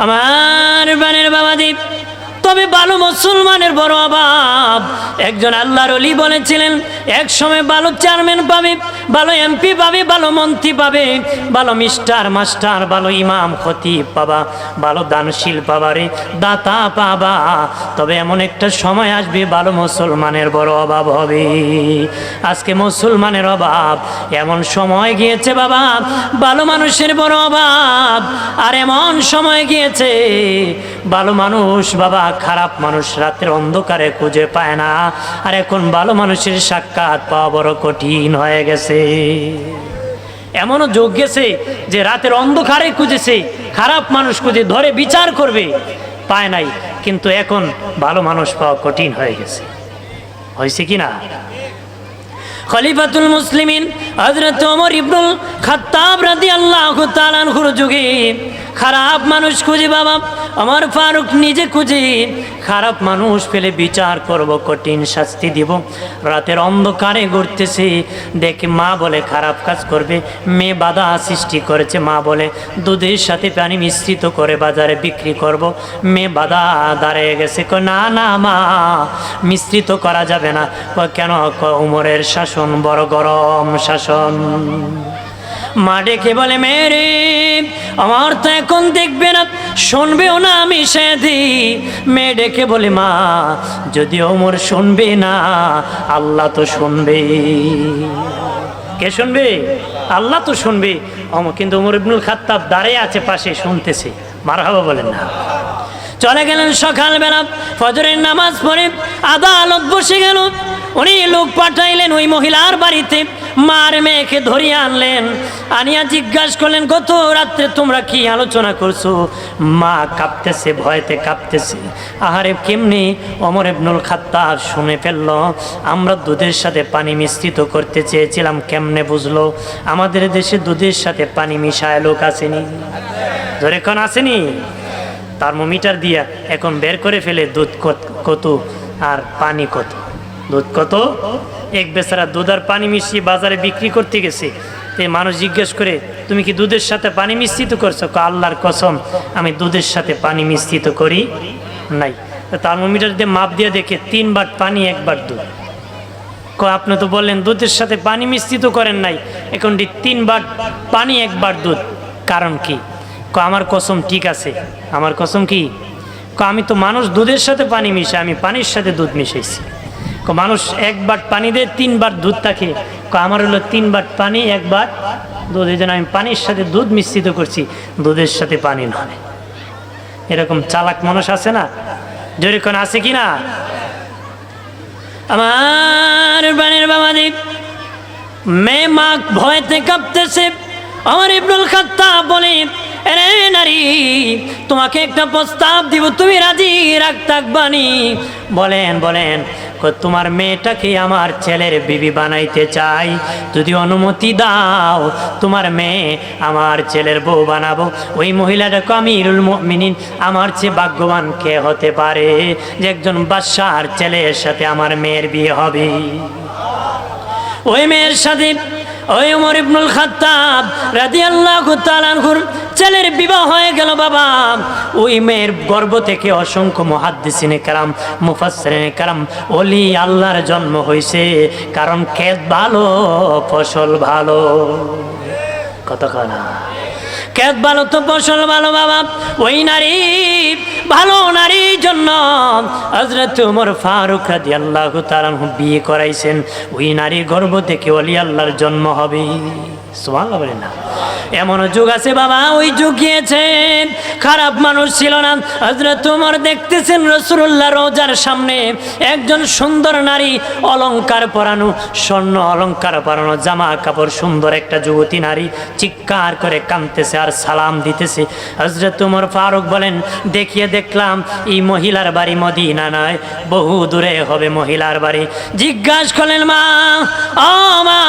আমার বানের বাবাদীপ, তবে ভালো মুসলমানের বড় অভাব। একজন আল্লাহর ওলি বলেছিলেন, এক সময় ভালো চেয়ারম্যান পাবে, ভালো এমপি পাবে, ভালো মন্ত্রী পাবে, ভালো মিস্টার মাস্টার, ভালো ইমাম খতিব পাবা, ভালো দানশীল পাবা রে, দাতা পাবা। তবে এমন একটা সময় আসবে ভালো মুসলমানের বড় অভাব হবে। আজকে মুসলমানের অভাব, এমন সময় গিয়েছে বাবা ভালো মানুষের বড় অভাব। আর এমন সময় গিয়েছে ভালো মানুষ বাবা খারাপ মানুষ রাতের অন্ধকারে খুঁজে পায় না। আর এখন ভালো মানুষের সাক্ষাৎ পাওয়া বড় কঠিন হয়ে গেছে। এমনও যোগ গেছে যে রাতের অন্ধকারে খুঁজেছে, খারাপ মানুষ খুঁজে ধরে বিচার করবে, পায় নাই। কিন্তু এখন ভালো মানুষ পাওয়া কঠিন হয়ে গেছে। হয়েছে কি না? খলিফাতুল মুসলিমিন হযরত ওমর ইবনুল খাত্তাব রাদিয়াল্লাহু তাআলা আনহুর যুগে খারাপ মানুষ খুঁজে বাবা ওমর ফারুক নিজে খুঁজে, খারাপ মানুষ পেলে বিচার করব, কঠিন শাস্তি দিব। রাতের অন্ধকারে ঘুরতেছে, দেখে মা বলে খারাপ কাজ করবে, মেয়ে বাধা সৃষ্টি করেছে। মা বলে দুধের সাথে পানি মিশ্রিত করে বাজারে বিক্রি করব। মেয়ে বাধা দাঁড়িয়ে গেছে, না না মা, মিশ্রিত করা যাবে না। কেন? উমরের শাসন বড় গরম শাসন। মা ডেকে বলে, মেরে আমার তো এখন দেখবে না, শুনবেও না, আমি সেদি। মেয়ে ডেকে বলে, মা যদি ওমর শুনবে না, আল্লাহ তো শুনবে। কে শুনবে? আল্লাহ তো শুনবে। কিন্তু ওমর ইবনুল খাত্তাব দাঁড়িয়ে আছে পাশে, শুনতেছে। মারহাবা বলেন না। চলে গেলেন সকালবেলা, ফজরের নামাজ পড়ে আদালত বসে গেল। উনি লোক পাঠাইলেন ওই মহিলার বাড়িতে, মার মেয়েকে ধরিয়ে আনলেন। আনিয়া জিজ্ঞাসা করলেন, গত রাত্রে তোমরা কি আলোচনা করছো? মা কাঁপতেছে, ভয়তে কাঁপতেছে। আহারে কেমনি? ওমর ইবনুল খাত্তাব শুনে ফেলল, আমরা দুধের সাথে পানি মিশ্রিত করতে চেয়েছিলাম। কেমনে বুঝলো? আমাদের দেশে দুধের সাথে পানি মিশায় লোক আসেনি? ধরে কোন আসেনি? থার্মোমিটার দিয়া এখন বের করে ফেলে দুধ কত আর পানি কত। দুধ কত? এক বেচারা দুধ আর পানি মিশিয়ে বাজারে বিক্রি করতে গেছে। তো মানুষ জিজ্ঞেস করে, তুমি কি দুধের সাথে পানি মিশ্রিত করছো? আল্লাহর কসম, আমি দুধের সাথে পানি মিশ্রিত করি নাই। থার্মোমিটার দিয়ে মাপ দিয়ে দেখে 3 বার পানি 1 বার দুধ। আপনি তো বললেন দুধের সাথে পানি মিশ্রিত করেন নাই, এখন 3 বার পানি 1 বার দুধ, কারণ কি? আমার কসম ঠিক আছে। আমার কসম কি? আমি তো মানুষ দুধের সাথে পানি মিশাই, আমি পানির সাথে দুধ মিশাইছি। মানুষ 1 বার পানি দেয়, 3 বার দুধ থাকে। আমার হলো 3 বার পানি 1 বার দুধ, এই জন্য আমি পানির সাথে দুধ মিশ্রিত করছি, দুধের সাথে পানি নয়। এরকম চালাক মানুষ আছে না? জোরে কোন আছে কি না? আমার বানের বাবাদি মেয়ে মা ভয়তে কাঁপতেছে। ওমর ইবনুল খাত্তাব বলে, এরে নারী, তোমাকে একটা প্রস্তাব দিব, তুমি রাজি থাকবানি? বলেন বলেন। তোমার মেয়েটাকে আমার ছেলের বিবি বানাইতে চাই, যদি অনুমতি দাও তোমার মেয়ে আমার ছেলের বউ বানাবো। ওই মহিলাটাকে আমিরুল মুমিনিন, আমার চেয়ে ভাগ্যবান কে হতে পারে যে একজন বাদশার ছেলের সাথে আমার মেয়ের বিয়ে হবে? ওই মেয়ের সাথে ওই ওমর ইবনুল খাত্তাব রাদিয়াল্লাহু তাআলা আনহুর ছেলের বিবাহ হয়ে গেল বাবা। ওই মেয়ের গর্ভ থেকে অসংখ্য মুহাদ্দিসিনে কেরাম, মুফাসসিরিনে কেরাম, ওলি আল্লাহর জন্ম হয়েছে। কারণ ক্ষেত ভালো, ফসল ভালো। কতক্ষণ ক্ষেত ভালো তো ফসল ভালো বাবা। ওই নারী, ভালো নারীর জন্য হযরত ওমর ফারুক রাদিয়াল্লাহু তাআলা বিয়ে করাইছেন। ওই নারীর গর্ভ থেকে ওলি আল্লাহর জন্ম হবে। সুবহানাল্লাহ বলেন না? এমন যুগ আছে বাবা, ওই যুগ গিয়েছে। খারাপ মানুষ ছিল না। হযরত ওমর দেখতেছেন রাসূলুল্লাহ রওজার সামনে একজন সুন্দর নারী, অলংকার পরানো, স্বর্ণ অলংকার পরানো জামা কাপড়, সুন্দর একটা যুবতী নারী চিৎকার করে কাঁদতেছে আর সালাম দিতেছে। হযরত ওমর ফারুক বলেন, দেখিয়ে দেখলাম এই মহিলার বাড়ি মদিনা নয়, বহু দূরে হবে মহিলার বাড়ি। জিজ্ঞাসা করলেন, মা, ও মা,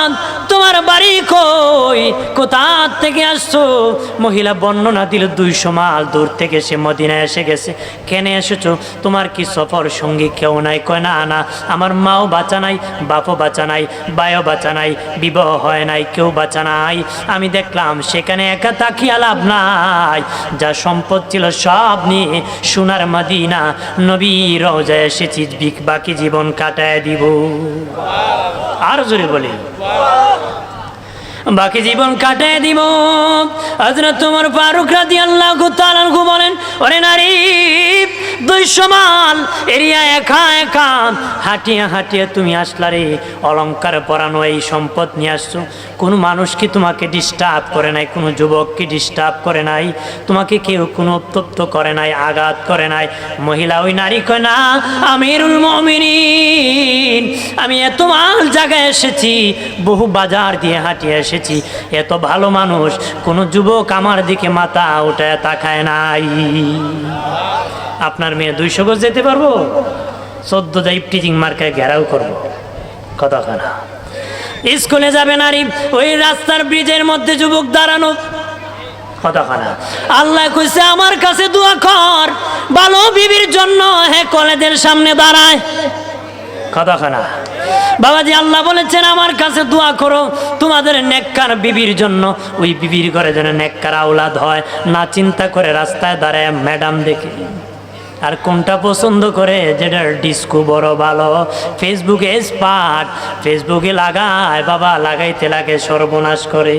তোমার বাড়ি কই? কই, কোথা থেকে আসছো? মহিলা বর্ণনা দিল 200 মাইল দূর থেকে সে মদিনায় এসে গেছে। কেন এসেছো? তোমার কি সফর সঙ্গী কেউ নাই? কয় না না, আমার মাও বাঁচা নাই, বাপও বাঁচা নাই, ভাইও বাঁচা নাই, বিবাহ হয় নাই, কেউ বাঁচা নাই। আমি দেখলাম সেখানে একা তাকিয়া লাভ নাই, যা সম্পদ ছিল সব নিয়ে সোনার মদিনা নবীর রওজায় এসেছি, বাকি জীবন কাটায় দিব। আর জোরে বলি, বাকি জীবন কাটায় দিব। হযরত ওমর ফারুক রাদিয়াল্লাহু তাআলা আনহু বলেন, ওরে নারী, 200 মাইল এরিয়া একা একা হাঁটিয়ে হাঁটিয়ে তুমি আসলা রে, অলংকার পরানো এই সম্পদ নিয়ে আসছো। কোনো মানুষ কি তোমাকে ডিস্টার্ব করে নাই? কোনো যুবক কি ডিস্টার্ব করে নাই? তোমাকে কেউ কোনো উত্তপ্ত করে নাই, আঘাত করে নাই? মহিলা ওই নারী কয়, না আমিরুল মুমিনিন, আমি এত মাল জায়গায় এসেছি, বহু বাজার দিয়ে হাঁটিয়ে এসেছি, এত ভালো মানুষ কোনো যুবক আমার দিকে মাথা উঠায় তাকায় নাই। আপনার মেয়ে 200 গজ যেতে পারবো? 14 ইফটিজিং মার্কায় ঘেরাও করবো। কতখানা স্কুলে যাবে নারী, ওই রাস্তার ব্রিজের মধ্যে যুবক দাঁড়ানো। কতখানা আল্লাহ কইছে আমার কাছে দোয়া কর, ভালো বিবির জন্য হে কলেজের সামনে দাঁড়ায়। কতখানা বাবাজি, আল্লাহ বলেছেন আমার কাছে দোয়া করো তোমাদের নেককার বিবির জন্য, ওই বিবির ঘরে যেন নেককার আওলাদ হয়। না চিন্তা করে রাস্তায় দাঁড়ায় ম্যাডাম দেখে, আর কোনটা পছন্দ করে, যেটার ডিস্কো বড় ভালো, ফেসবুকে স্পার্ট, ফেসবুকে লাগায়, বাবা লাগাইতে লাগে সর্বনাশ করে।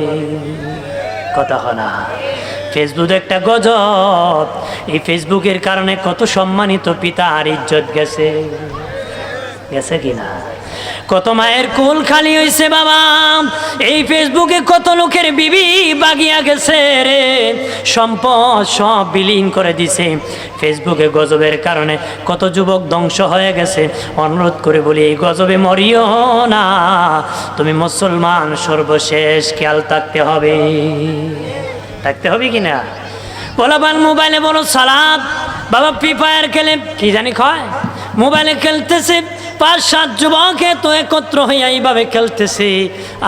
কথা হয় না, ফেসবুক একটা গজব। এই ফেসবুকের কারণে কত সম্মানিত পিতা আর ইজ্জত গেছে, গেছে কিনা? কত মায়ের কোল খালি হয়েছে বাবা, এই ফেসবুকে কত লোকের বিবি বাগিয়া গেছে রে, সম্পদ সব বিলীন করে দিছে ফেসবুকে। গজবের কারণে কত যুবক ধ্বংস হয়ে গেছে। অনুরোধ করে বলি, এই গজবে মরিও না, তুমি মুসলমান, সর্বশেষ খেয়াল থাকতে হবে, থাকতে হবে কিনা? বলাবান মোবাইলে বলো সালাদ, বাবা ফ্রি ফায়ার খেলে কি জানি কয়, মোবাইলে খেলতেছে, 5-7 যুবক তো একত্র হইয়া এইভাবে খেলতেছে,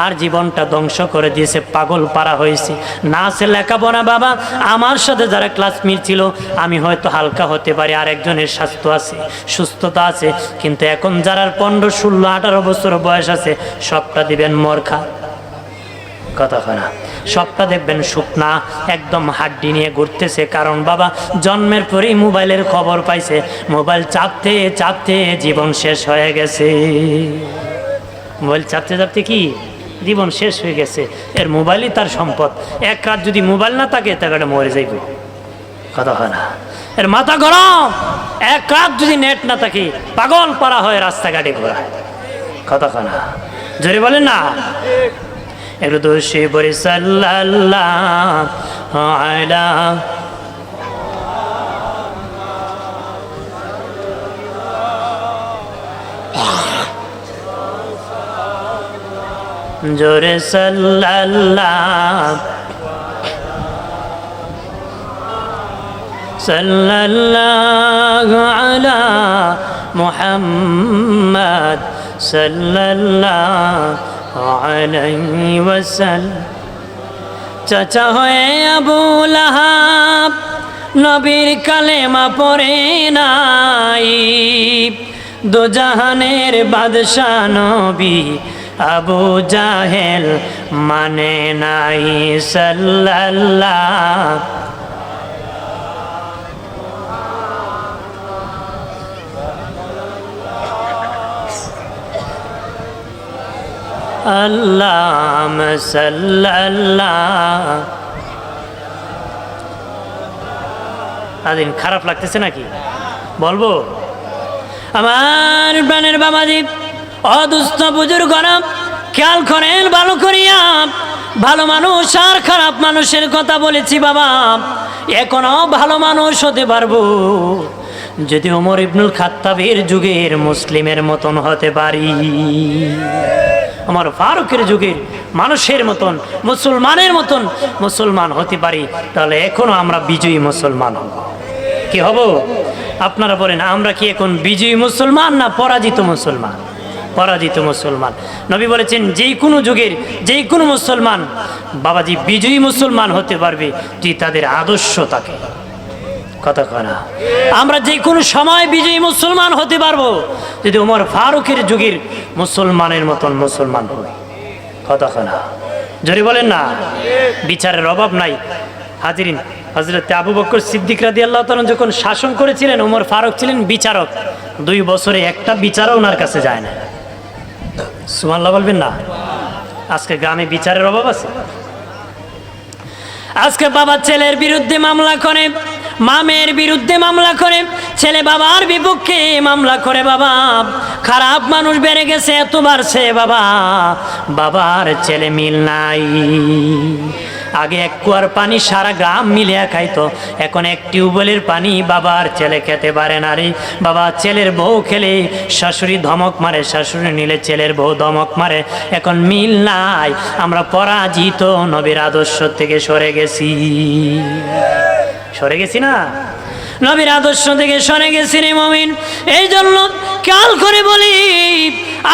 আর জীবনটা ধ্বংস করে দিয়েছে, পাগল পারা হয়েছে। না সে লেখাপড়া বাবা, আমার সাথে যারা ক্লাসমেট ছিল, আমি হয়তো হালকা হতে পারি, আর একজনের স্বাস্থ্য আছে, সুস্থতা আছে, কিন্তু এখন যারা 15, 16, 18 বছর বয়স আছে, সবটা দিবেন মরখা। কতক্ষণ সবটা দেখবেন শুকনা, একদম হাড্ডি নিয়ে ঘুরতেছে। কারণ বাবা জন্মের পরেই মোবাইলের খবর পাইছে, মোবাইল চাপতে চাপতে জীবন শেষ হয়ে গেছে। মোবাইল চাপতে চাপতে কি জীবন শেষ হয়ে গেছে। এর মোবাইলই তার সম্পদ। এক রাত যদি মোবাইল না থাকে তাকে মরে যাইব। কথা হয় না, এর মাথা গরম। এক রাত যদি নেট না থাকে পাগল পারা হয়, রাস্তাঘাটে ঘোরায়। কথা হয় না, জোরে বলেন না। একটু দোষী বলি সাল্লাল্লাহু আলা জোরে সাল্লাল্লাহু আলা মুহাম্মদ সাল্লাল্লাহু আলাইহি ওয়াসাল্লাম। চাচা হয়ে আবু লাহাব নবীর কালেমা পড়ে নাই, দোজাহানের বাদশা নবী আবু জাহেল মানে নাই। সাল্লাল্লাহু আল্লাহুম্মা সাল্লাল্লাহু। আদিন খারাপ লাগতেছে নাকি বলবো? আমার প্রাণের বাবাজি, অদুস্থ বুজুর্গরা খেয়াল করেন ভালো করিয়া। ভালো মানুষ আর খারাপ মানুষের কথা বলেছি বাবা। এখনো ভালো মানুষ হতে পারবো যদি ওমর ইবনুল খাত্তাবের যুগের মুসলিমের মতন হতে পারি, আমার ফারুকের যুগের মানুষের মতন, মুসলমানের মতন মুসলমান হতে পারি, তাহলে এখনো আমরা বিজয়ী মুসলমান হব। কি হব? আপনারা বলেন, আমরা কি এখন বিজয়ী মুসলমান না পরাজিত মুসলমান? পরাজিত মুসলমান। নবী বলেছেন যে কোনো যুগের যে কোনো মুসলমান বাবাজি বিজয়ী মুসলমান হতে পারবে যদি তাদের আদর্শ থাকে। কথা কয় না? আমরা যে কোনো সময় বিজয়ী মুসলমান হতে পারবো যদি ওমর ফারুকের যুগের মুসলমানের মতন মুসলমান হই। কথা কয় না? জোরে বলেন না। বিচারের অভাব নাই। হাজিরিন, হযরত আবু বকর সিদ্দিক রাদিয়াল্লাহু তাআলা যখন শাসন করেছিলেন, ওমর ফারুক ছিলেন বিচারক। 2 বছরে একটা বিচারও ওনার কাছে যায় না। সুবহানাল্লাহ বলবেন না? আজকে গ্রামে বিচারের অভাব আছে। আজকে বাবা ছেলের বিরুদ্ধে মামলা করে, মা মেয়ের বিরুদ্ধে মামলা করে, ছেলে বাবার বিপক্ষে মামলা করে। বাবা খারাপ মানুষ বেড়ে গেছে, এত বাড়ছে বাবা, বাবার ছেলে মিল নাই। আগে এক কুয়ার পানি সারা গ্রাম মিলিয়া খাইতো, এখন এক টিউবওয়েলের পানি বাবার ছেলে খেতে পারে না রে বাবা। ছেলের বউ খেলে শাশুড়ি ধমক মারে, শাশুড়ি নিলে ছেলের বউ ধমক মারে। এখন মিল নাই, আমরা পরাজিত, নবীর আদর্শ থেকে সরে গেছি। সরে গেছি না? নবীর আদর্শ থেকে সরে গেছি রে মুমিন। এই জন্য খেয়াল করে বলি,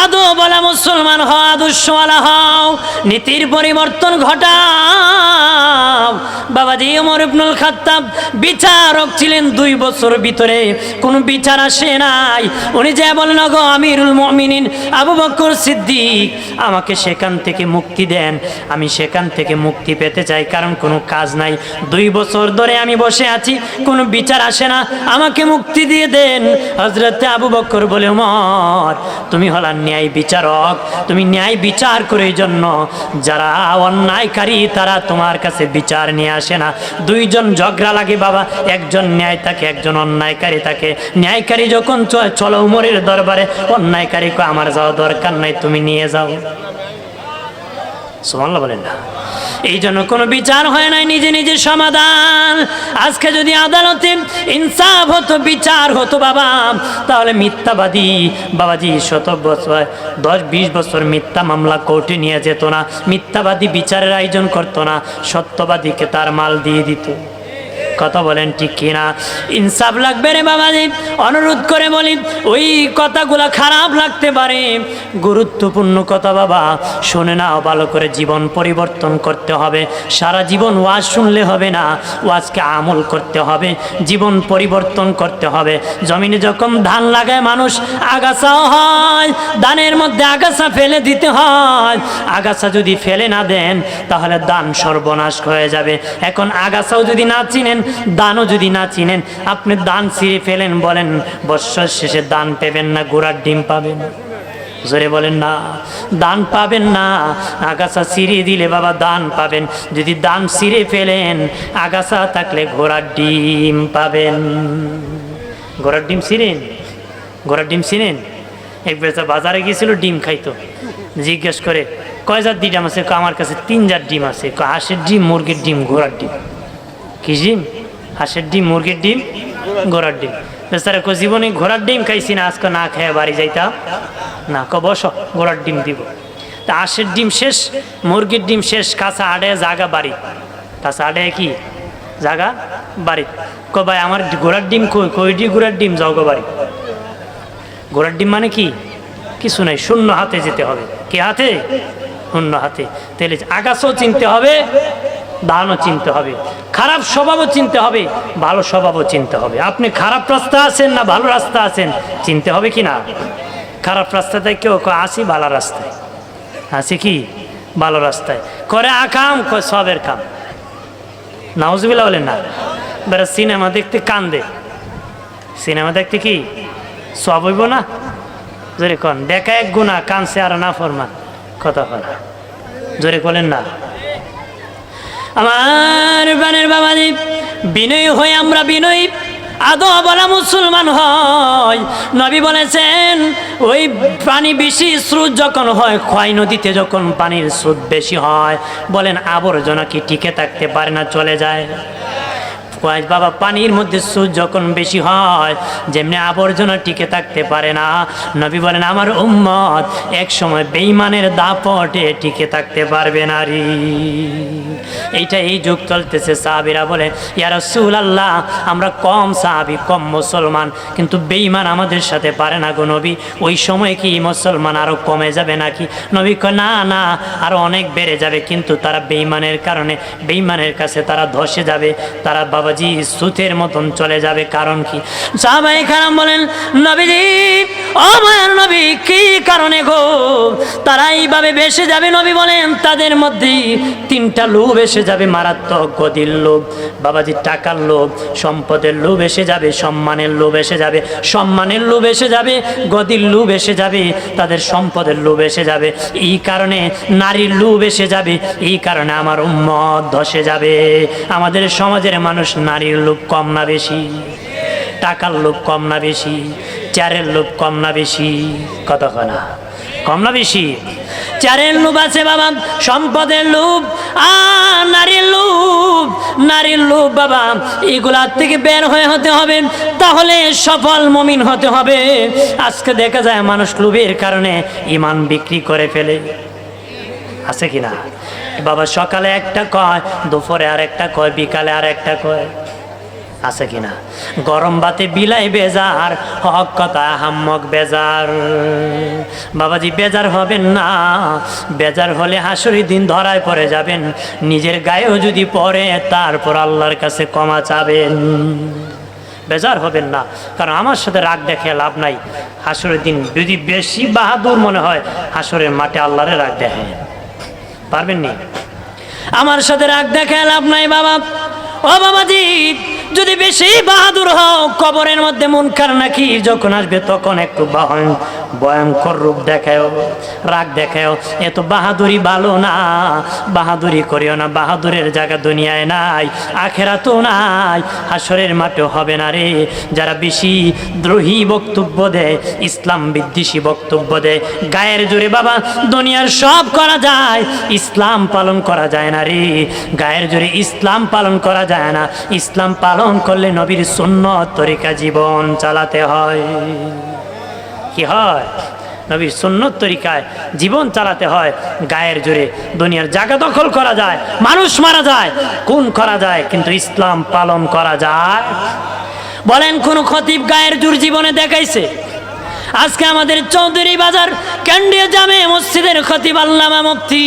আদবওয়ালা মুসলমান হও, আদর্শওয়ালা হও, নীতির পরিবর্তন ঘটাও। বাবাজি ওমর ইবনুল খাত্তাব বিচারক ছিলেন, 2 বছর ভিতরে কোনো বিচার আসে নাই। উনি যে বলেন, গো আমিরুল মুমিনিন আবু বকর সিদ্দিক, আমাকে সেখান থেকে মুক্তি দেন, আমি সেখান থেকে মুক্তি পেতে চাই, কারণ কোনো কাজ নাই। 2 বছর ধরে আমি বসে আছি, কোনো বিচার আসে না, আমাকে মুক্তি দিয়ে দেন। হযরত আবু বকর বলে, ওমর তুমি হলা ন্যায় বিচারক, তুমি ন্যায় বিচার করে জন্য যারা অন্যায়কারী তারা তোমার কাছে বিচার নিয়ে আসে না। 2 জন ঝগড়া লাগে বাবা, একজন ন্যায় থাকে, একজন অন্যায়কারী থাকে। ন্যায়কারী যখন চলো উমরের দরবারে, অন্যায়কারী কো আমার যাওয়া দরকার নাই, তুমি নিয়ে যাও। সুবহানাল্লাহ বলেন না? এই জন্য কোনো বিচার হয় নাই, নিজে নিজে সমাধান। আজকে যদি আদালতে ইনসাফ হতো, বিচার হতো বাবা, তাহলে মিথ্যাবাদী বাবাজি 100 বছর 10-20 বছর মিথ্যা মামলা কোর্টে নিয়ে যেত না, মিথ্যাবাদী বিচারের আয়োজন করতো না, সত্যবাদীকে তার মাল দিয়ে দিত। কথা বলেন ঠিক কিনা? ইনসাফ লাগবে রে বাবাজি। অনুরোধ করে বলি, ওই কথাগুলা খারাপ লাগতে পারে, গুরুত্বপূর্ণ কথা বাবা, শুনে নাও ভালো করে। জীবন পরিবর্তন করতে হবে। সারা জীবন ওয়াজ শুনলে হবে না, ওয়াজকে আমল করতে হবে, জীবন পরিবর্তন করতে হবে। জমিনে যখন ধান লাগায় মানুষ, আগাছাও হয়, ধানের মধ্যে আগাছা ফেলে দিতে হয়। আগাছা যদি ফেলে না দেন তাহলে ধান সর্বনাশ হয়ে যাবে। এখন আগাছাও যদি না চিনেন, দানও যদি না চিনেন, আপনি দান ছিঁড়ে ফেলেন, বলেন বৎসর শেষে দান পাবেন না, ঘোড়ার ডিম পাবেন। জোরে বলেন না? দান পাবেন না। আগাছা ছিঁড়ে দিলে বাবা দান পাবেন, যদি দান ছিঁড়ে ফেলেন, আগাছা থাকলে ঘোড়ার ডিম পাবেন। ঘোড়ার ডিম ছিঁড়েন? ঘোড়ার ডিম ছিঁড়েন? এক বেচা বাজারে গিয়েছিল, ডিম খাইতো। জিজ্ঞেস করে, কয় জাত ডিম আছে? আমার কাছে 3 জাত ডিম আছে। হাঁসের ডিম, মুরগির ডিম, ঘোড়ার ডিম। কি ডিম? হাঁসের ডিম, মুরগির ডিম, ঘোড়ার ডিম। বেচারা কো জীবনে ঘোড়ার ডিম খাইছি না, আজকে না খেয়ে বাড়ি যাইতাম না। বসো, ঘোড়ার ডিম দিব। তা হাঁসের ডিম শেষ, মুরগির ডিম শেষ, কাঁচা আড়ায় জাগা বাড়ি। কাঁচা আড়ায় কি জাগা বাড়ি? ভাই আমার ঘোড়ার ডিম কইডি? ঘোড়ার ডিম যাও গো বাড়ি। ঘোড়ার ডিম মানে কি? কিছু নাই, শূন্য হাতে যেতে হবে। কি হাতে? শূন্য হাতে। তাহলে আগাছাও চিনতে হবে, দানও চিনতে হবে, খারাপ স্বভাবও চিনতে হবে, ভালো স্বভাবও চিনতে হবে। আপনি খারাপ রাস্তা আছেন না ভালো রাস্তা আছেন চিনতে হবে কি না? খারাপ রাস্তাতে কেউ আসি ভালো রাস্তায়, আসি কি ভালো রাস্তায়, করে আকাম সবের কাম। নাউজুবিল্লাহ বলেন না? বেড়া সিনেমা দেখতে কান্দে, সিনেমা দেখতে কি সব হইব না? জোরে কন, দেখা এক গুণা, কানছে আর না ফরমান। কথা বলা জোরে বলেন না? আমার বানের বাবাজি, বিনয়ী হয়ে আমরা বিনয়ী আদবওয়ালা মুসলমান হয়। নবী বলেছেন, ওই পানি বেশি স্রোত যখন হয়, খোয়াই নদীতে যখন পানির স্রোত বেশি হয়, বলেন আবর্জনা কি টিকে থাকতে পারে না? চলে যায়। কয় বাবা পানির মধ্যে সুদ যখন বেশি হয় যেমনি আবর্জনা টিকে থাকতে পারে না, নবী বলেন আমার উম্মত এক সময় বেঈমানের দাপটে টিকে থাকতে পারবে না রে। এইটা এই যুগ চলতেছে। সাহাবীরা বলে ইয়া রাসূলুল্লাহ আমরা কম সাহাবী কম মুসলমান, কিন্তু বেঈমান আমাদের সাথে পারে না গো নবী, ওই সময় কি মুসলমান আরো কমে যাবে নাকি? নবী কয় না না, আরো অনেক বেড়ে যাবে, কিন্তু তারা বেঈমানের কারণে বেঈমানের কাছে তারা ধসে যাবে, তারা বাবাজি সুতের মতন চলে যাবে। কারণ কি? সাহাবায়ে কেরাম বলেন নবীজি ও মায়ের নবী কি কারণে গো তারা এইভাবে ভেসে যাবে? নবী বলেন তাদের মধ্যে তিনটা লোভ এসে যাবে মারাত্মক। গদির লোভ, বাবাজি টাকার লোভ, সম্পদের লোভ এসে যাবে, সম্মানের লোভ এসে যাবে, সম্মানের লোভ এসে যাবে, গদির লোভ এসে যাবে, তাদের সম্পদের লোভ এসে যাবে, এই কারণে নারীর লোভ এসে যাবে, এই কারণে আমার উম্মত ধসে যাবে। আমাদের সমাজের মানুষ নারীর লোভ কম না বেশি? টাকার লোভ কম না বেশি? চারের লোভ কম না বেশি? কতক্ষণ কম না বেশি? চারের লোভ আছে বাবা, সম্পদের লোভ আর নারীর লোভ, নারীর লোভ বাবা, এগুলার থেকে বের হয়ে হতে হবে, তাহলে সফল মুমিন হতে হবে। আজকে দেখা যায় মানুষ লোভের কারণে ঈমান বিক্রি করে ফেলে, আছে কিনা বাবা? সকালে একটা কয়, দুপুরে আর একটা কয়, বিকালে আর একটা কয়, আছে কিনা? গরম ভাতে বিলাই বেজার, হক কথা হাম্মক বেজার। বাবাজি বেজার হবেন না, বেজার হলে হাসরের দিন ধরায় পড়ে যাবেন, নিজের গায়েও যদি পড়ে তারপর আল্লাহর কাছে ক্ষমা চাবেন। বেজার হবেন না, কারণ আমার সাথে রাগ দেখে লাভ নাই। হাসরের দিন যদি বেশি বাহাদুর মনে হয় হাসরের মাঠে আল্লাহরে রাগ দেখে পারবেন নি? আমার সাথে রাগ দেখে লাভ নাই বাবা। ও বাবাজি যদি বেশি বাহাদুর হও, কবরের মধ্যে মুনকার নাকির যখন আসবে তখন একটু ভয়ঙ্কর রূপ দেখাও, রাগ দেখাও, এত বাহাদুরি ভালো না, বাহাদুরি করিও না। বাহাদুরের জায়গা দুনিয়ায় নাই, আখেরাতেও নাই, হাসরের মাঠেও হবে না রে। যারা বেশি দ্রোহী বক্তব্য দেয়, ইসলাম বিদ্বেষী বক্তব্য দেয়, গায়ের জোরে বাবা দুনিয়ার সব করা যায়, ইসলাম পালন করা যায় না রে। গায়ের জোরে ইসলাম পালন করা যায় না, ইসলাম পালন করলে নবীর সুন্নত তরিকা জীবন চালাতে হয়। কি হয়? নবীর সুন্নত তরিকায় জীবন চালাতে হয়। গায়ের জোরে দুনিয়ার জায়গা দখল করা যায়, মানুষ মারা যায়, খুন করা যায়, কিন্তু ইসলাম পালন করা যায়? বলেন কোন খতিব গায়ের জোর জীবনে দেখাইছে? আজকে আমাদের চৌধুরী বাজার কেন্দ্রীয় জামে মসজিদের খতিব আল্লামা মুফতি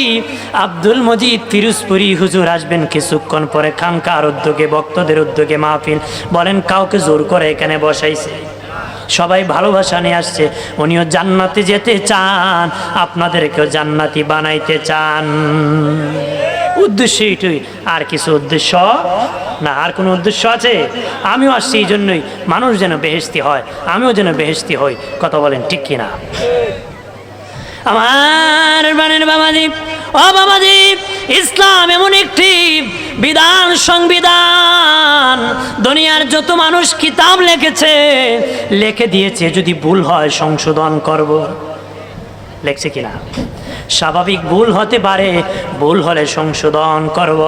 আব্দুল মজিদ ফিরোজপুরি হুজুর আসবেন কিছুক্ষণ পরে। খানকার উদ্যোগে, ভক্তদের উদ্যোগে মাহফিল। বলেন কাউকে জোর করে এখানে বসাইছে? সবাই ভালোবাসা নিয়ে আসছে। উনিও জান্নাতে যেতে চান, আপনাদেরকেও জান্নাতি বানাইতে চান। উদ্দেশ্য এটাই, আর কিছু উদ্দেশ্য না। আর কোনো উদ্দেশ্য আছে? আমিও আসছি এই জন্যই, মানুষ যেন বেহেশতি হয়, আমিও যেন বেহেশতি হই। কথা বলেন ঠিক কিনা? আমার বানের বাবাজি, ও বাবাজি, ইসলাম এমন একটি বিধান, সংবিধান, দুনিয়ার যত মানুষ কিতাব লিখেছে, লিখে দিয়েছে, যদি ভুল হয় সংশোধন করব। লেখছে কিনা? স্বাভাবিক ভুল হতে পারে, ভুল হলে সংশোধন করব।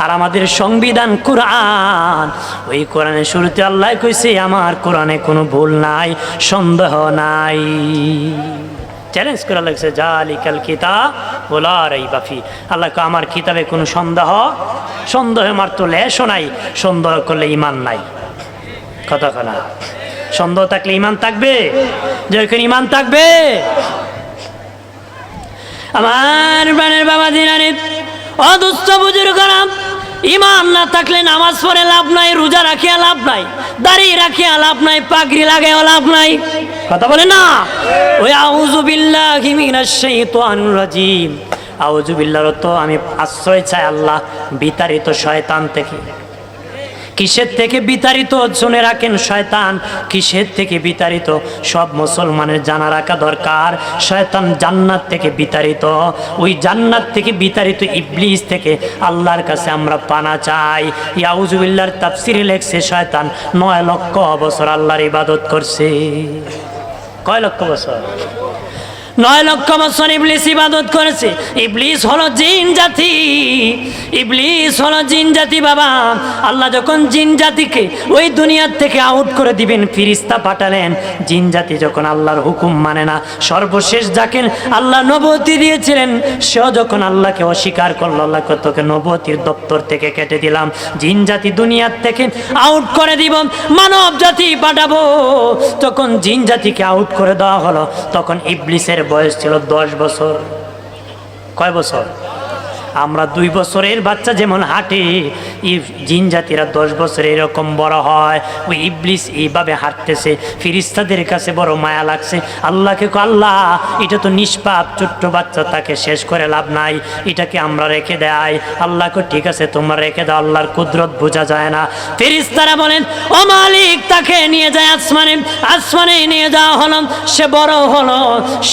আর আমাদের সংবিধান কোরআন, ওই কোরআনের শুরুতে আল্লাহ কইছে আমার কোরআনে কোনো ভুল নাই, সন্দেহ নাই। চ্যালেঞ্জ করা লাগছে, জালিকাল কিতাব লা রাইবা ফি। আল্লাহ কয় আমার কিতাবে কোনো সন্দেহ মাত্র লেশও নাই। সন্দেহ করলে ঈমান নাই। কথা না, সন্দেহ থাকলে ঈমান থাকবে? যখন ঈমান থাকবে, আমার প্রাণের বাবা দিনারে অদুস্থ বুজুর্গরা, ঈমান না থাকলে নামাজ পড়ে লাভ নাই, রোজা রাখিয়া লাভ নাই, দাড়ি রাখিয়া লাভ নাই, পাগড়ি লাগাইয়া লাভ নাই। কথা বলে না? ওই আউযু বিল্লাহি মিনাশ শাইতানির রাজিম, আউযু বিল্লাহর তো আমি আশ্রয় চাই আল্লাহ বিতাড়িত শয়তান থেকে। কিসের থেকে বিতাড়িত? শুনে রাখেন, শয়তান কিসের থেকে বিতাড়িত সব মুসলমানের জানা রাখা দরকার। শয়তান জান্নাত থেকে বিতাড়িত, ওই জান্নাত থেকে বিতাড়িত ইবলিস থেকে আল্লাহর কাছে আমরা পানা চাই। আউযু বিল্লাহর তাফসিরে লেখছে শয়তান 9 লক্ষ বছর আল্লাহর ইবাদত করছে। কয় লক্ষ বছর? 9 লক্ষ বছর ইবলিস ইবাদত করেছে। ইবলিস হলো জিন জাতি, ইবলিস হলো জিন জাতি বাবা। আল্লাহ যখন জিন জাতিকে ওই দুনিয়ার থেকে আউট করে দিবেন, ফিরিস্তা পাঠালেন। জিন জাতি যখন আল্লাহর হুকুম মানে না, সর্বশেষ যাকে আল্লাহ নবুয়তি দিয়েছিলেন সেও যখন আল্লাহকে অস্বীকার করলো, আল্লাহ তোকে নবুয়তির দপ্তর থেকে কেটে দিলাম, জিন জাতি দুনিয়ার থেকে আউট করে দিব, মানব জাতি পাঠাবো। তখন জিন জাতিকে আউট করে দেওয়া হলো। তখন ইবলিসের বয়স ছিল 10 বছর। কয় বছর? আমরা 2 বছরের বাচ্চা যেমন হাঁটে, জিন জাতিরা 10 বছর এরকম বড় হয়। ওই ইবলিস এইভাবে হাঁটতেছে, ফিরিস্তাদের কাছে বড় মায়া লাগছে। আল্লাহকে আল্লাহ, এটা তো নিষ্পাপ ছোট্ট বাচ্চা, তাকে শেষ করে লাভ নাই, এটাকে আমরা রেখে দেয়। আল্লাহকে ঠিক আছে তোমরা রেখে দাও, আল্লাহর কুদরত বোঝা যায় না। ফিরিস্তারা বলেন ও মালিক, তাকে নিয়ে যায় আসমানে। আসমানে নিয়ে যাওয়া হলো, সে বড় হলো,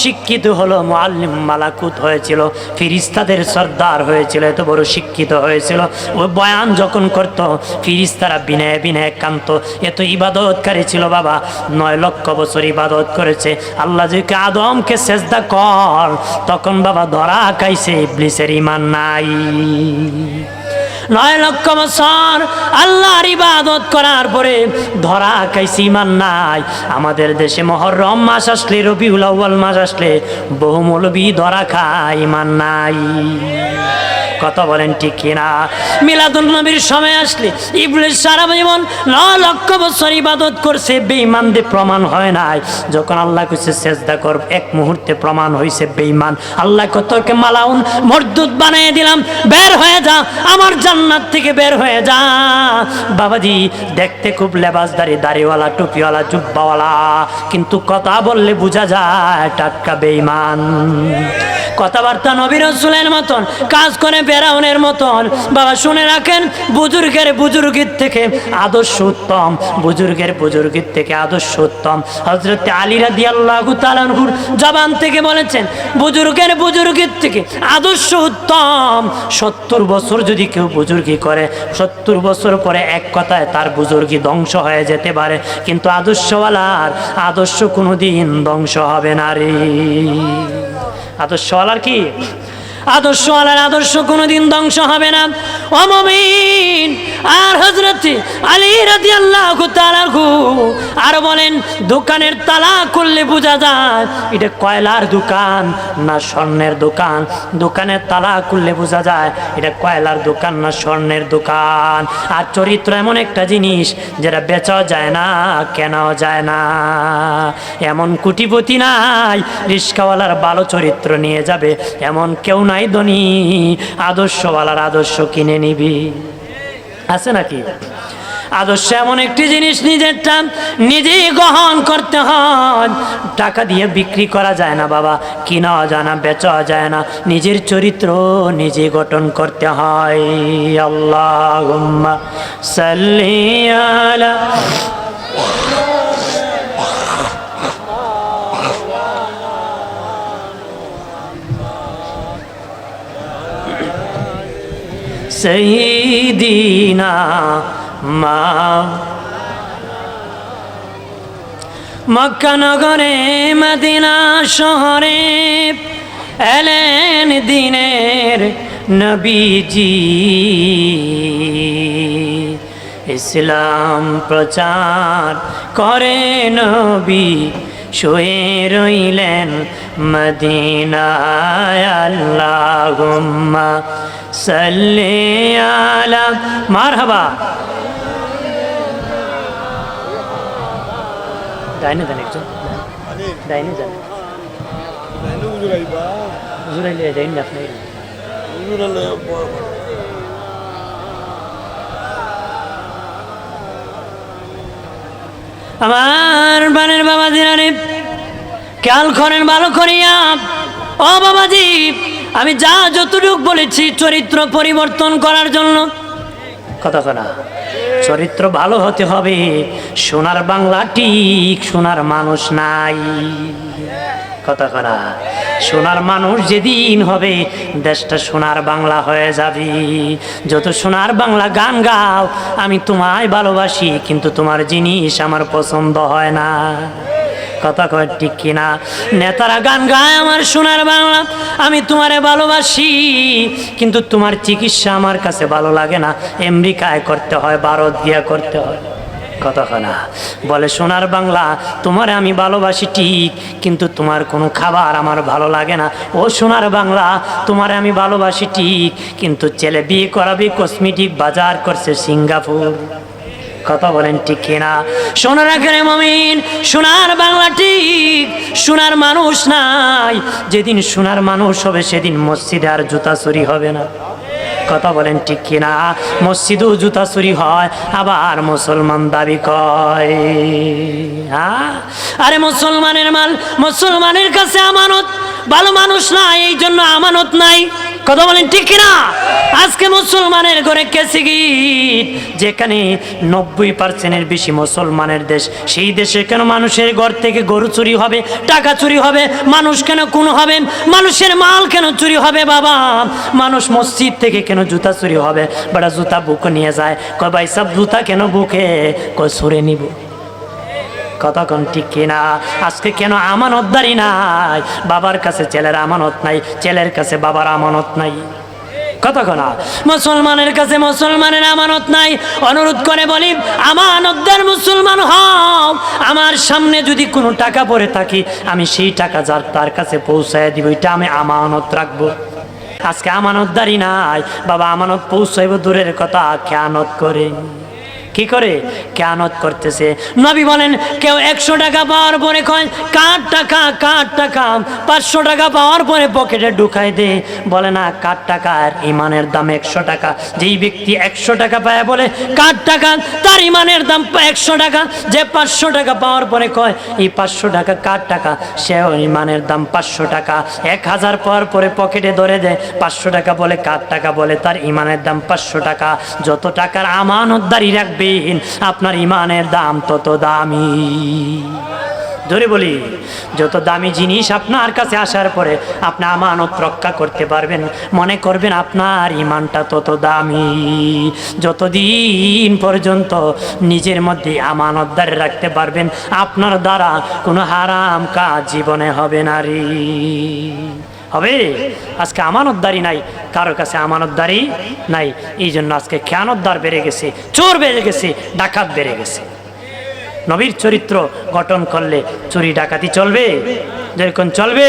শিক্ষিত হলো, মুআল্লিম মালাকুত হয়েছিল, ফিরিস্তাদের সর্দার হয়েছিল, এত বড় শিক্ষিত হয়েছিল। ও বয়ান যখন করত ফিরিস্তারা বিনয় বিনয় কান্ত। এত ইবাদতকারী ছিল বাবা, 9 লক্ষ বছর ইবাদত করেছে। আল্লাহ যে আদমকে সেজদা কর, তখন বাবা ধরা খাইছে, ইবলিসের ঈমান নাই। 9 লক্ষ বছর আল্লাহর ইবাদত করার পরে ধরা খাইছে, ঈমান নাই। আমাদের দেশে মুহররম মাস আসলে, রবিউল আউয়াল মাস আসলে বহু মৌলবী ধরা খায়, ঈমান নাই। কথা বলেন ঠিক কিনা? মিলাদুন নবীর সময় আসলে ইবলিস সারা জীবন 9 লক্ষ বছর ইবাদত করছে, বেঈমানদের প্রমাণ হয় নাই। যখন আল্লাহ কইছে সেজদা কর, এক মুহূর্তে প্রমাণ হইছে বেঈমান। আল্লাহ কতকে মালাউন মরদুদ বানিয়ে দিলাম, বের হয়ে যা, আমার জান্নাত থেকে বের হয়ে যা। বাবাজি দেখতে খুব লেবাসদারি, দাড়িওয়ালা, টুপিওয়ালা, জুব্বাওয়ালা, কিন্তু কথা বললে বোঝা যায় টাটকা বেঈমান। কথাবার্তা নবী রাসূলের মতন, কাজ করে ফেরাউনের মতন। বাবা শুনে রাখেন, বুজুর্গের বুজুর্গের থেকে আদর্শ উত্তম, বুজুর্গের বুজুর্গের থেকে আদর্শ উত্তম। হযরত আলী রাদিয়াল্লাহু তাআলা আনহুর জবান থেকে বলেছেন, বুজুর্গের বুজুর্গের থেকে আদর্শ উত্তম। 70 বছর যদি কেউ বুজুর্গি করে, 70 বছর পরে এক কথায় তার বুজুর্গি ধ্বংস হয়ে যেতে পারে, কিন্তু আদর্শওয়ালার আদর্শ কোনোদিন ধ্বংস হবে না রে। আদর্শওয়ালার কি? আদর্শওয়ালার আদর্শ কোনোদিন ধ্বংস হবে না। ও মুমিন, আর হযরত আলী রাদিয়াল্লাহু তাআলা আর বলেন, দোকানের তালা খুললে বোঝা যায় এটা কয়লার দোকান না স্বর্ণের দোকান। দোকানের তালা খুললে বোঝা যায় এটা কয়লার দোকান না স্বর্ণের দোকান। আর চরিত্র এমন একটা জিনিস যেটা বেচাও যায় না, কেনাও যায় না। এমন কোটিপতি নাই রিস্কাওয়ালার ভালো চরিত্র নিয়ে যাবে, এমন কেউ নাই ধনী আদর্শওয়ালার আদর্শ কিনে নিবি, আছে নাকি? আদর্শ এমন একটি জিনিস, নিজেরটা নিজেই গ্রহণ করতে হয়। টাকা দিয়ে বিক্রি করা যায় না বাবা, কিনাও যায় না, বেচাও যায় না। নিজের চরিত্র নিজে গঠন করতে হয়। আল্লাহুম্মা সাল্লি আলা সাইয়্যিদিনা মক্কা নগরে, মদিনা শহরে এলেন দিনের নবীজি। ইসলাম প্রচার করে নবী, শুয়ে রইলেন মদিনায়। আল্লাহুম্মা সাল্লি আলা, মারহাবা। ডাইনে দেন একজন, ডাইনে যান, হুজুরাইলে ডাইনে আপনি। আমার বানের বাবা দিনারে খেয়াল করেন ভালো করিয়া। ও বাবাজি, আমি যা যতটুক বলেছি চরিত্র পরিবর্তন করার জন্য, কথা শোনা, চরিত্র ভালো হতে হবে। সোনার বাংলা ঠিক, সোনার মানুষ নাই, কথা করা। সোনার মানুষ যেদিন হবে দেশটা সোনার বাংলা হয়ে যাবে। যত সোনার বাংলা গান গাও, আমি তোমায় ভালোবাসি কিন্তু তোমার জিনিস আমার পছন্দ হয় না। কথা কয় ঠিক কিনা? নেতারা গান গায় আমার সোনার বাংলা, আমি তোমারে ভালোবাসি, কিন্তু তোমার চিকিৎসা আমার কাছে ভালো লাগে না, আমেরিকায় করতে হয়, ভারত গিয়া করতে হয়। কথা না বলে সোনার বাংলা, তোমারে আমি ভালোবাসি ঠিক, কিন্তু তোমার কোনো খাবার আমার ভালো লাগে না। ও সোনার বাংলা, তোমারে আমি ভালোবাসি ঠিক, কিন্তু ছেলে বিয়ে করাবি কসমেটিক বাজার করছে সিঙ্গাপুর। কথা বলেন ঠিক কিনা? সোনার আখেরে মমিন, সোনার বাংলা ঠিক, সোনার মানুষ নাই। যেদিন সোনার মানুষ হবে সেদিন মসজিদে আর জুতা চুরি হবে না। কথা বলেন ঠিক কিনা? মসজিদেও জুতা চুরি হয়, আবার মুসলমান দাবি কয়। হ্যাঁ, আরে মুসলমানের মাল মুসলমানের কাছে আমানত, ভালো মানুষ নাই এই জন্য আমানত নাই। কথা বলেন ঠিক কিনা? আজকে মুসলমানের ঘরে কেসি গিট, যেখানে 90% বেশি মুসলমানের দেশ, সেই দেশে কেন মানুষের ঘর থেকে গরু চুরি হবে, টাকা চুরি হবে? মানুষ কেন খুন হবে? মানুষের মাল কেন চুরি হবে? বাবা, মানুষ মসজিদ থেকে কেন জুতা চুরি হবে? বড় জুতা বুকে নিয়ে যায়, কয় ভাই সব জুতা কেন বুকে? কয় সরে নিব। কথা কোন ঠিক কিনা? আজকে কেন আমানতদারি নাই? বাবার কাছে ছেলের আমানত নাই, ছেলের কাছে বাবার আমানত নাই। কথা কোনা? মুসলমানের কাছে মুসলমানের আমানত নাই। অনুরোধ করে বলি, আমানতদার মুসলমান হও। আমার সামনে যদি কোনো টাকা পড়ে থাকি, আমি সেই টাকা যার তার কাছে পৌঁছায় দিব, এটা আমি আমানত রাখবো। আজকে আমানতদারি নাই বাবা, আমানত পৌঁছাইব দূরের কথা, খেয়ানত করে। কি করে? খেয়ানত করতেছে। নবী বলেন, কেউ 100 টাকা পাওয়ার পরে কয় কার টাকা, কার টাকা। 500 টাকা পাওয়ার পরে পকেটে ঢুকাই দে, বলে না কার টাকার ইমানের দাম 100 টাকা। যেই ব্যক্তি 100 টাকা পায় বলে কার টাকা, তার ইমানের দাম 100 টাকা। যে 500 টাকা পাওয়ার পরে কয় এই 500 টাকা কার টাকা, সেও ইমানের দাম 500 টাকা। 1000 পাওয়ার পরে পকেটে ধরে দেয় 500 টাকা, বলে কার টাকা, বলে তার ইমানের দাম 500 টাকা। যত টাকার আমানতদারি রাখবে আপনার ইমানের দাম তত দামি। ধরে বলি, যত দামি জিনিস আপনার কাছে আসার পরে আপনি আমানত রক্ষা করতে পারবেন, মনে করবেন আপনার ইমানটা তত দামি। যতদিন পর্যন্ত নিজের মধ্যে আমানতদারি রাখতে পারবেন, আপনার দ্বারা কোনো হারাম কাজ জীবনে হবে না রে। হবে? আজকে আমানতদারি নাই, কারোর কাছে আমানতদারি নাই, এই জন্য আজকে খেয়ানতদার বেড়ে গেছে, চোর বেড়ে গেছে, ডাকাত বেড়ে গেছে। নবীর চরিত্র গঠন করলে চুরি ডাকাতি চলবে? যেরকম চলবে।